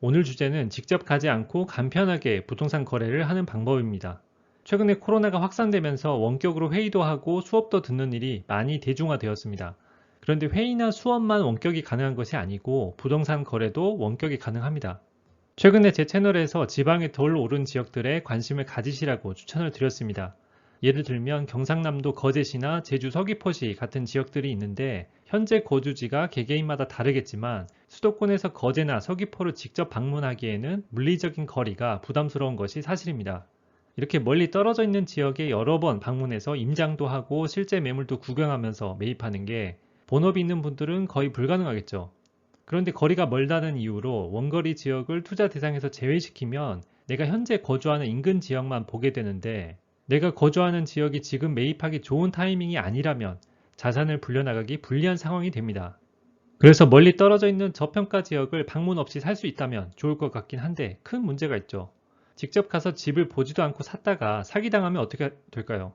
오늘 주제는 직접 가지 않고 간편하게 부동산 거래를 하는 방법입니다. 최근에 코로나가 확산되면서 원격으로 회의도 하고 수업도 듣는 일이 많이 대중화되었습니다. 그런데 회의나 수업만 원격이 가능한 것이 아니고 부동산 거래도 원격이 가능합니다. 최근에 제 채널에서 지방에 덜 오른 지역들에 관심을 가지시라고 추천을 드렸습니다. 예를 들면 경상남도 거제시나 제주 서귀포시 같은 지역들이 있는데 현재 거주지가 개개인마다 다르겠지만 수도권에서 거제나 서귀포를 직접 방문하기에는 물리적인 거리가 부담스러운 것이 사실입니다. 이렇게 멀리 떨어져 있는 지역에 여러 번 방문해서 임장도 하고 실제 매물도 구경하면서 매입하는 게 본업이 있는 분들은 거의 불가능하겠죠. 그런데 거리가 멀다는 이유로 원거리 지역을 투자 대상에서 제외시키면 내가 현재 거주하는 인근 지역만 보게 되는데 내가 거주하는 지역이 지금 매입하기 좋은 타이밍이 아니라면 자산을 불려나가기 불리한 상황이 됩니다. 그래서 멀리 떨어져 있는 저평가 지역을 방문 없이 살 수 있다면 좋을 것 같긴 한데 큰 문제가 있죠. 직접 가서 집을 보지도 않고 샀다가 사기당하면 어떻게 될까요?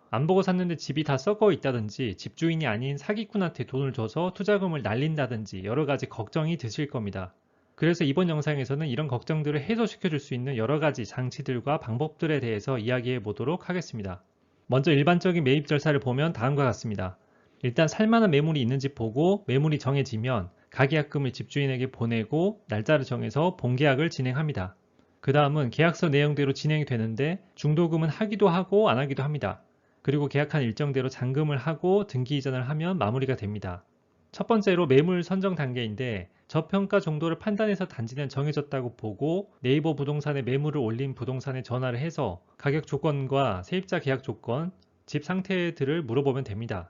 안 보고 샀는데 집이 다 썩어 있다든지 집주인이 아닌 사기꾼한테 돈을 줘서 투자금을 날린다든지 여러 가지 걱정이 드실 겁니다. 그래서 이번 영상에서는 이런 걱정들을 해소시켜 줄 수 있는 여러 가지 장치들과 방법들에 대해서 이야기해 보도록 하겠습니다. 먼저 일반적인 매입 절차를 보면 다음과 같습니다. 일단 살만한 매물이 있는지 보고 매물이 정해지면 가계약금을 집주인에게 보내고 날짜를 정해서 본계약을 진행합니다. 그 다음은 계약서 내용대로 진행이 되는데 중도금은 하기도 하고 안 하기도 합니다. 그리고 계약한 일정대로 잔금을 하고 등기 이전을 하면 마무리가 됩니다. 첫 번째로 매물 선정 단계인데 저평가 정도를 판단해서 단지는 정해졌다고 보고 네이버 부동산에 매물을 올린 부동산에 전화를 해서 가격 조건과 세입자 계약 조건, 집 상태들을 물어보면 됩니다.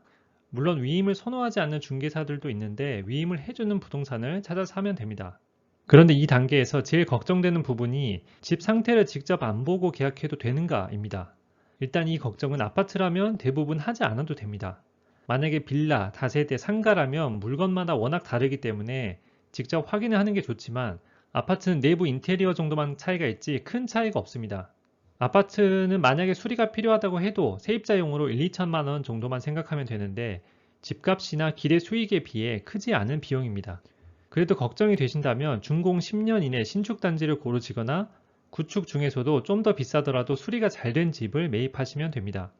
물론 위임을 선호하지 않는 중개사들도 있는데 위임을 해주는 부동산을 찾아서 하면 됩니다. 그런데 이 단계에서 제일 걱정되는 부분이 집 상태를 직접 안 보고 계약해도 되는가입니다. 일단 이 걱정은 아파트라면 대부분 하지 않아도 됩니다. 만약에 빌라, 다세대, 상가라면 물건마다 워낙 다르기 때문에 직접 확인을 하는 게 좋지만 아파트는 내부 인테리어 정도만 차이가 있지 큰 차이가 없습니다. 아파트는 만약에 수리가 필요하다고 해도 세입자용으로 1, 2천만 원 정도만 생각하면 되는데 집값이나 기대 수익에 비해 크지 않은 비용입니다. 그래도 걱정이 되신다면 준공 10년 이내 신축 단지를 고르시거나 구축 중에서도 좀 더 비싸더라도 수리가 잘 된 집을 매입하시면 됩니다.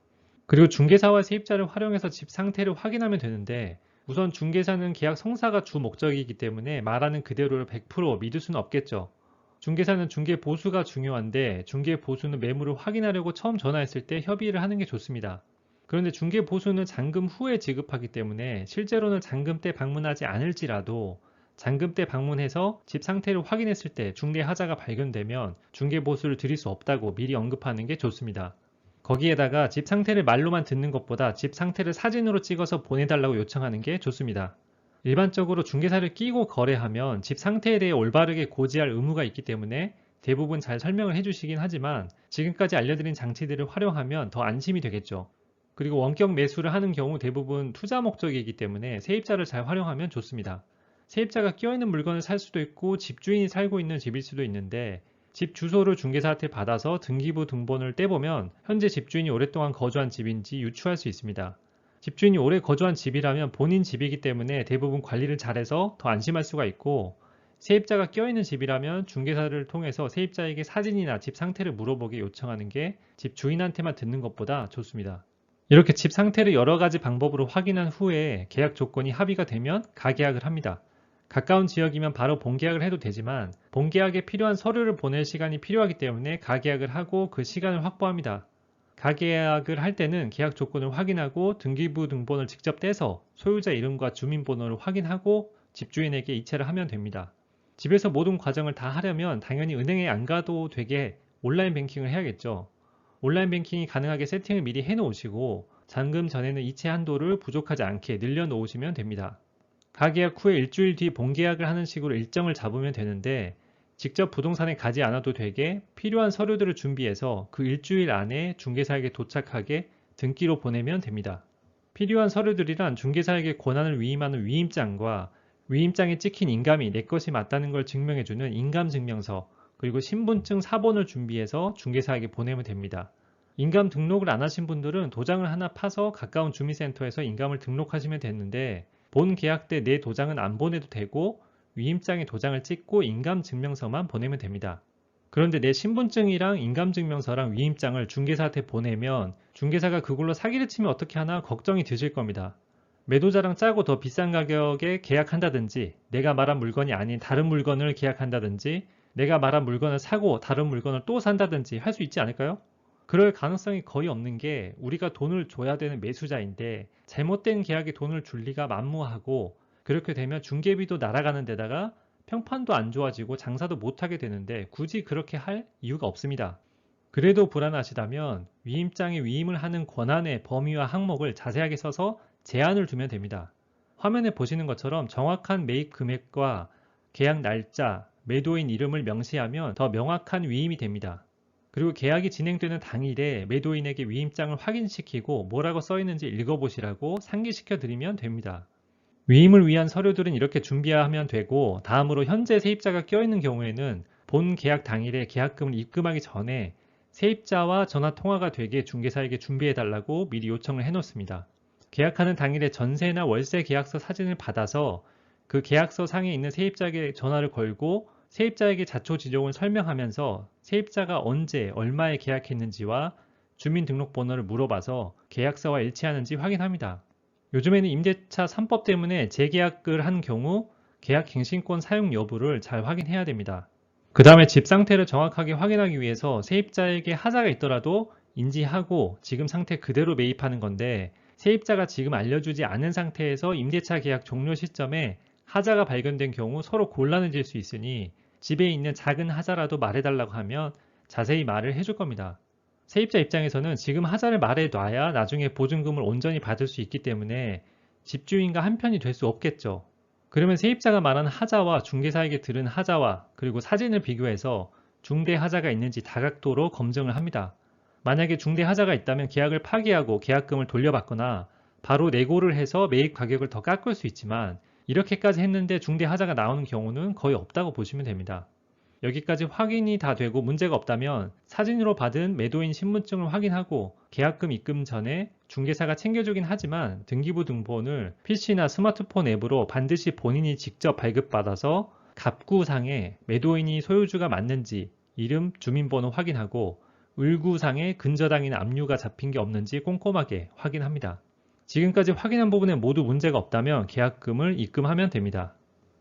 그리고 중개사와 세입자를 활용해서 집 상태를 확인하면 되는데 우선 중개사는 계약 성사가 주 목적이기 때문에 말하는 그대로를 100% 믿을 수는 없겠죠. 중개사는 중개 보수가 중요한데 중개 보수는 매물을 확인하려고 처음 전화했을 때 협의를 하는 게 좋습니다. 그런데 중개 보수는 잔금 후에 지급하기 때문에 실제로는 잔금 때 방문하지 않을지라도 잔금 때 방문해서 집 상태를 확인했을 때 중대 하자가 발견되면 중개 보수를 드릴 수 없다고 미리 언급하는 게 좋습니다. 거기에다가 집 상태를 말로만 듣는 것보다 집 상태를 사진으로 찍어서 보내달라고 요청하는 게 좋습니다. 일반적으로 중개사를 끼고 거래하면 집 상태에 대해 올바르게 고지할 의무가 있기 때문에 대부분 잘 설명을 해주시긴 하지만 지금까지 알려드린 장치들을 활용하면 더 안심이 되겠죠. 그리고 원격 매수를 하는 경우 대부분 투자 목적이기 때문에 세입자를 잘 활용하면 좋습니다. 세입자가 끼어있는 물건을 살 수도 있고 집주인이 살고 있는 집일 수도 있는데 집 주소를 중개사한테 받아서 등기부 등본을 떼보면 현재 집주인이 오랫동안 거주한 집인지 유추할 수 있습니다. 집주인이 오래 거주한 집이라면 본인 집이기 때문에 대부분 관리를 잘해서 더 안심할 수가 있고 세입자가 껴있는 집이라면 중개사를 통해서 세입자에게 사진이나 집 상태를 물어보게 요청하는 게 집 주인한테만 듣는 것보다 좋습니다. 이렇게 집 상태를 여러 가지 방법으로 확인한 후에 계약 조건이 합의가 되면 가계약을 합니다. 가까운 지역이면 바로 본계약을 해도 되지만 본계약에 필요한 서류를 보낼 시간이 필요하기 때문에 가계약을 하고 그 시간을 확보합니다. 가계약을 할 때는 계약 조건을 확인하고 등기부 등본을 직접 떼서 소유자 이름과 주민번호를 확인하고 집주인에게 이체를 하면 됩니다. 집에서 모든 과정을 다 하려면 당연히 은행에 안 가도 되게 온라인 뱅킹을 해야겠죠. 온라인 뱅킹이 가능하게 세팅을 미리 해 놓으시고 잔금 전에는 이체 한도를 부족하지 않게 늘려 놓으시면 됩니다. 가계약 후에 일주일 뒤 본계약을 하는 식으로 일정을 잡으면 되는데 직접 부동산에 가지 않아도 되게 필요한 서류들을 준비해서 그 일주일 안에 중개사에게 도착하게 등기로 보내면 됩니다. 필요한 서류들이란 중개사에게 권한을 위임하는 위임장과 위임장에 찍힌 인감이 내 것이 맞다는 걸 증명해주는 인감증명서 그리고 신분증 사본을 준비해서 중개사에게 보내면 됩니다. 인감 등록을 안 하신 분들은 도장을 하나 파서 가까운 주민센터에서 인감을 등록하시면 되는데 본 계약 때 내 도장은 안 보내도 되고 위임장에 도장을 찍고 인감증명서만 보내면 됩니다. 그런데 내 신분증이랑 인감증명서랑 위임장을 중개사한테 보내면 중개사가 그걸로 사기를 치면 어떻게 하나 걱정이 드실 겁니다. 매도자랑 짜고 더 비싼 가격에 계약한다든지, 내가 말한 물건이 아닌 다른 물건을 계약한다든지, 내가 말한 물건을 사고 다른 물건을 또 산다든지 할 수 있지 않을까요? 그럴 가능성이 거의 없는 게 우리가 돈을 줘야 되는 매수자인데 잘못된 계약에 돈을 줄 리가 만무하고, 그렇게 되면 중개비도 날아가는 데다가 평판도 안 좋아지고 장사도 못하게 되는데 굳이 그렇게 할 이유가 없습니다. 그래도 불안하시다면 위임장에 위임을 하는 권한의 범위와 항목을 자세하게 써서 제한을 두면 됩니다. 화면에 보시는 것처럼 정확한 매입 금액과 계약 날짜, 매도인 이름을 명시하면 더 명확한 위임이 됩니다. 그리고 계약이 진행되는 당일에 매도인에게 위임장을 확인시키고 뭐라고 써 있는지 읽어보시라고 상기시켜 드리면 됩니다. 위임을 위한 서류들은 이렇게 준비하면 되고, 다음으로 현재 세입자가 껴있는 경우에는 본 계약 당일에 계약금을 입금하기 전에 세입자와 전화 통화가 되게 중개사에게 준비해달라고 미리 요청을 해놓습니다. 계약하는 당일에 전세나 월세 계약서 사진을 받아서 그 계약서 상에 있는 세입자에게 전화를 걸고 세입자에게 자초지종을 설명하면서 세입자가 언제 얼마에 계약했는지와 주민등록번호를 물어봐서 계약서와 일치하는지 확인합니다. 요즘에는 임대차 3법 때문에 재계약을 한 경우 계약갱신권 사용 여부를 잘 확인해야 됩니다. 그 다음에 집 상태를 정확하게 확인하기 위해서 세입자에게 하자가 있더라도 인지하고 지금 상태 그대로 매입하는 건데, 세입자가 지금 알려주지 않은 상태에서 임대차 계약 종료 시점에 하자가 발견된 경우 서로 곤란해질 수 있으니 집에 있는 작은 하자라도 말해달라고 하면 자세히 말을 해줄 겁니다. 세입자 입장에서는 지금 하자를 말해놔야 나중에 보증금을 온전히 받을 수 있기 때문에 집주인과 한편이 될 수 없겠죠. 그러면 세입자가 말한 하자와 중개사에게 들은 하자와 그리고 사진을 비교해서 중대 하자가 있는지 다각도로 검증을 합니다. 만약에 중대 하자가 있다면 계약을 파기하고 계약금을 돌려받거나 바로 내고를 해서 매입 가격을 더 깎을 수 있지만, 이렇게까지 했는데 중대 하자가 나오는 경우는 거의 없다고 보시면 됩니다. 여기까지 확인이 다 되고 문제가 없다면 사진으로 받은 매도인 신분증을 확인하고, 계약금 입금 전에 중개사가 챙겨주긴 하지만 등기부 등본을 PC나 스마트폰 앱으로 반드시 본인이 직접 발급받아서 갑구상에 매도인이 소유주가 맞는지 이름, 주민번호 확인하고 을구상에 근저당이나 압류가 잡힌 게 없는지 꼼꼼하게 확인합니다. 지금까지 확인한 부분에 모두 문제가 없다면 계약금을 입금하면 됩니다.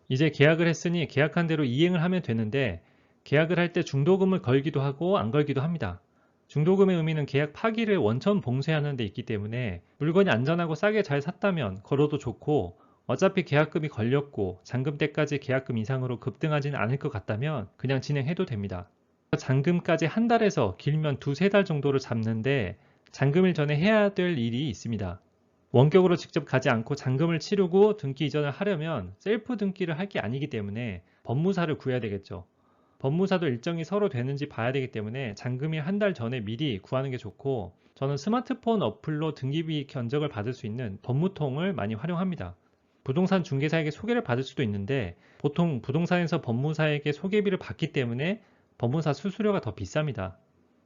이제 계약을 했으니 계약한 대로 이행을 하면 되는데, 계약을 할 때 중도금을 걸기도 하고 안 걸기도 합니다. 중도금의 의미는 계약 파기를 원천 봉쇄하는 데 있기 때문에 물건이 안전하고 싸게 잘 샀다면 걸어도 좋고, 어차피 계약금이 걸렸고 잔금 때까지 계약금 이상으로 급등하지는 않을 것 같다면 그냥 진행해도 됩니다. 잔금까지 한 달에서 길면 두세 달 정도를 잡는데 잔금일 전에 해야 될 일이 있습니다. 원격으로 직접 가지 않고 잔금을 치르고 등기 이전을 하려면 셀프 등기를 할 게 아니기 때문에 법무사를 구해야 되겠죠. 법무사도 일정이 서로 되는지 봐야 되기 때문에 잔금일 한 달 전에 미리 구하는 게 좋고, 저는 스마트폰 어플로 등기비 견적을 받을 수 있는 법무통을 많이 활용합니다. 부동산 중개사에게 소개를 받을 수도 있는데 보통 부동산에서 법무사에게 소개비를 받기 때문에 법무사 수수료가 더 비쌉니다.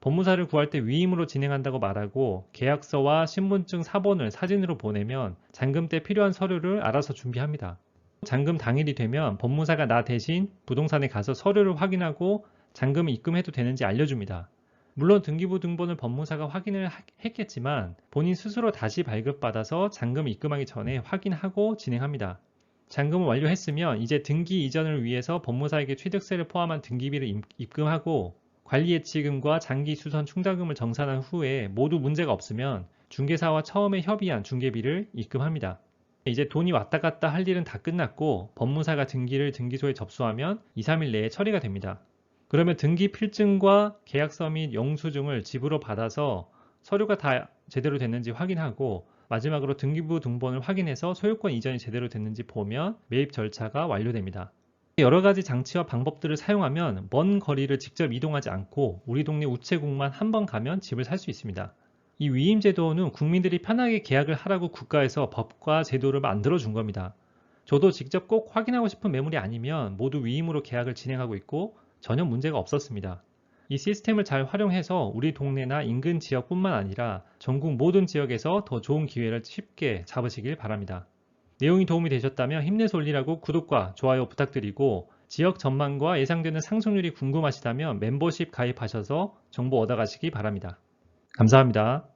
법무사를 구할 때 위임으로 진행한다고 말하고 계약서와 신분증 사본을 사진으로 보내면 잔금 때 필요한 서류를 알아서 준비합니다. 잔금 당일이 되면 법무사가 나 대신 부동산에 가서 서류를 확인하고 잔금을 입금해도 되는지 알려줍니다. 물론 등기부 등본을 법무사가 확인을 했겠지만 본인 스스로 다시 발급받아서 잔금 입금하기 전에 확인하고 진행합니다. 잔금을 완료했으면 이제 등기 이전을 위해서 법무사에게 취득세를 포함한 등기비를 입금하고 관리예치금과 장기수선 충당금을 정산한 후에 모두 문제가 없으면 중개사와 처음에 협의한 중개비를 입금합니다. 이제 돈이 왔다 갔다 할 일은 다 끝났고 법무사가 등기를 등기소에 접수하면 2, 3일 내에 처리가 됩니다. 그러면 등기 필증과 계약서 및 영수증을 집으로 받아서 서류가 다 제대로 됐는지 확인하고 마지막으로 등기부 등본을 확인해서 소유권 이전이 제대로 됐는지 보면 매입 절차가 완료됩니다. 여러 가지 장치와 방법들을 사용하면 먼 거리를 직접 이동하지 않고 우리 동네 우체국만 한 번 가면 집을 살 수 있습니다. 이 위임제도는 국민들이 편하게 계약을 하라고 국가에서 법과 제도를 만들어 준 겁니다. 저도 직접 꼭 확인하고 싶은 매물이 아니면 모두 위임으로 계약을 진행하고 있고 전혀 문제가 없었습니다. 이 시스템을 잘 활용해서 우리 동네나 인근 지역뿐만 아니라 전국 모든 지역에서 더 좋은 기회를 쉽게 잡으시길 바랍니다. 내용이 도움이 되셨다면 힘내서 올리라고 구독과 좋아요 부탁드리고 지역 전망과 예상되는 상승률이 궁금하시다면 멤버십 가입하셔서 정보 얻어가시기 바랍니다. 감사합니다.